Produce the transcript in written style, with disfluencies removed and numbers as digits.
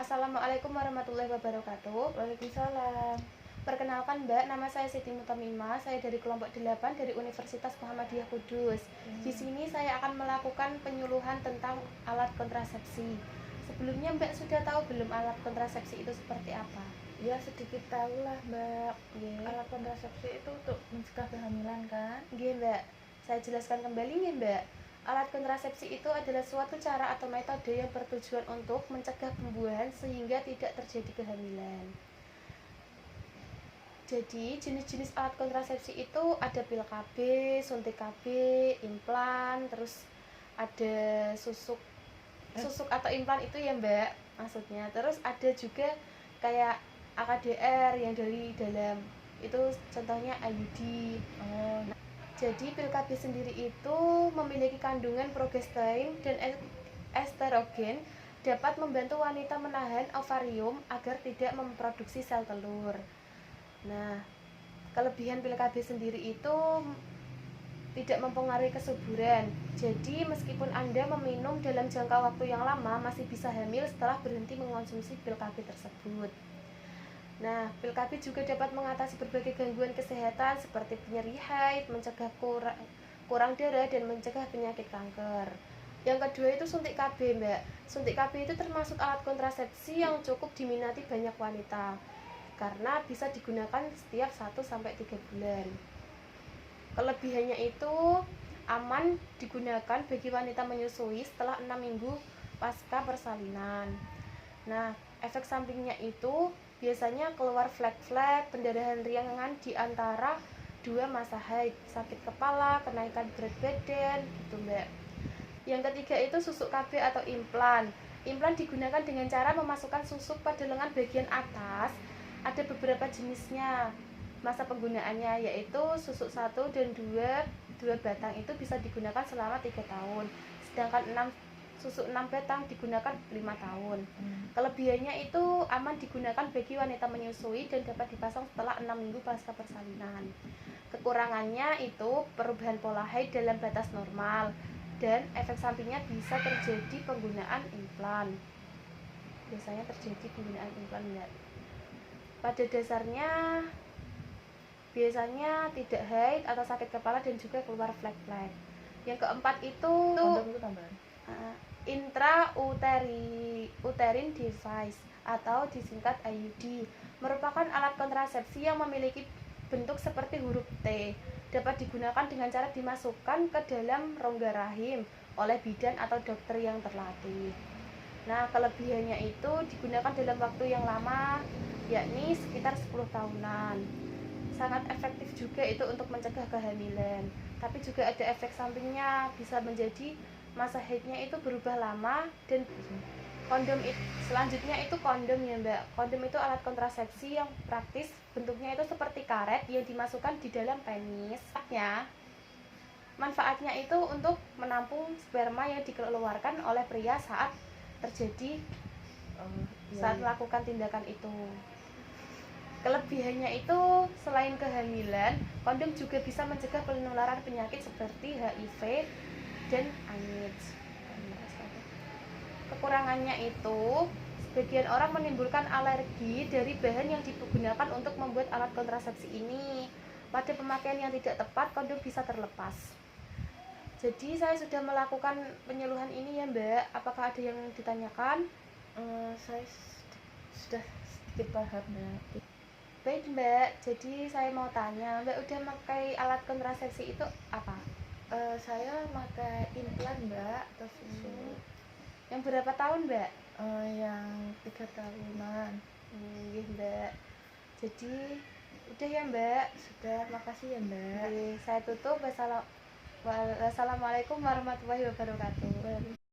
Assalamualaikum warahmatullahi wabarakatuh. Waalaikumsalam. Perkenalkan Mbak, nama saya Siti Mutamima. Saya dari kelompok 8 dari Universitas Muhammadiyah Kudus. Di sini saya akan melakukan penyuluhan tentang alat kontrasepsi. Sebelumnya Mbak sudah tahu belum alat kontrasepsi itu seperti apa? Ya, sedikit tahu lah, Mbak. Nggih. Alat kontrasepsi itu untuk mencegah kehamilan kan? Nggih, Mbak. Saya jelaskan kembali nih, Mbak. Alat kontrasepsi itu adalah suatu cara atau metode yang bertujuan untuk mencegah pembuahan sehingga tidak terjadi kehamilan. Jadi jenis-jenis alat kontrasepsi itu ada pil KB, suntik KB, implan, terus ada susuk atau implan itu ya Mbak maksudnya. Terus ada juga kayak AKDR yang dari dalam, itu contohnya IUD. Jadi pil KB sendiri itu memiliki kandungan progesterin dan estrogen, dapat membantu wanita menahan ovarium agar tidak memproduksi sel telur. Nah, kelebihan pil KB sendiri itu tidak mempengaruhi kesuburan. Jadi meskipun Anda meminum dalam jangka waktu yang lama, masih bisa hamil setelah berhenti mengonsumsi pil KB tersebut. Nah, pil KB juga dapat mengatasi berbagai gangguan kesehatan seperti nyeri haid, mencegah kurang darah, dan mencegah penyakit kanker. Yang kedua itu suntik KB, Mbak. Suntik KB itu termasuk alat kontrasepsi yang cukup diminati banyak wanita karena bisa digunakan setiap 1-3 bulan. Kelebihannya itu aman digunakan bagi wanita menyusui setelah 6 minggu pasca persalinan. Nah, efek sampingnya itu biasanya keluar flek-flek, pendarahan ringan di antara 2 masa haid, sakit kepala, kenaikan berat badan, gitu Mbak. Yang ketiga itu susuk KB atau implan. Implan digunakan dengan cara memasukkan susuk pada lengan bagian atas. Ada beberapa jenisnya. Masa penggunaannya yaitu susuk 1 dan 2 batang itu bisa digunakan selama 3 tahun. Sedangkan susuk 6 batang digunakan 5 tahun. Kelebihannya itu aman digunakan bagi wanita menyusui dan dapat dipasang setelah 6 minggu pasca persalinan. Kekurangannya itu perubahan pola haid dalam batas normal dan efek sampingnya bisa terjadi penggunaan implan. Biasanya terjadi penggunaan implan enggak. Pada dasarnya biasanya tidak haid atau sakit kepala dan juga keluar flek-flek. Yang keempat itu Kondom itu tambahan. Intrauterine device atau disingkat IUD merupakan alat kontrasepsi yang memiliki bentuk seperti huruf T. Dapat digunakan dengan cara dimasukkan ke dalam rongga rahim oleh bidan atau dokter yang terlatih. Nah, kelebihannya itu digunakan dalam waktu yang lama, yakni sekitar 10 tahunan. Sangat efektif juga itu untuk mencegah kehamilan. Tapi juga ada efek sampingnya, bisa menjadi masa haidnya itu berubah lama. Dan selanjutnya itu kondom ya Mbak. Kondom itu alat kontrasepsi yang praktis, bentuknya itu seperti karet yang dimasukkan di dalam penis. Manfaatnya itu untuk menampung sperma yang dikeluarkan oleh pria saat melakukan tindakan itu. Kelebihannya itu selain kehamilan, kondom juga bisa mencegah penularan penyakit seperti HIV dan AIDS. Kekurangannya itu sebagian orang menimbulkan alergi dari bahan yang digunakan untuk membuat alat kontrasepsi ini. Pada pemakaian yang tidak tepat, kondom bisa terlepas. Jadi saya sudah melakukan penyuluhan ini ya Mbak. Apakah ada yang ditanyakan? Saya sudah sedikit paham, Mbak. Baik Mbak, jadi saya mau tanya, Mbak udah pakai alat kontrasepsi itu apa? Saya pakai implan, Mbak, atau susu. Yang berapa tahun Mbak? Yang 3 tahunan. Iya Mbak. Jadi udah ya Mbak. Sudah, makasih ya Mbak. Saya tutup. Wassalamualaikum warahmatullahi wabarakatuh.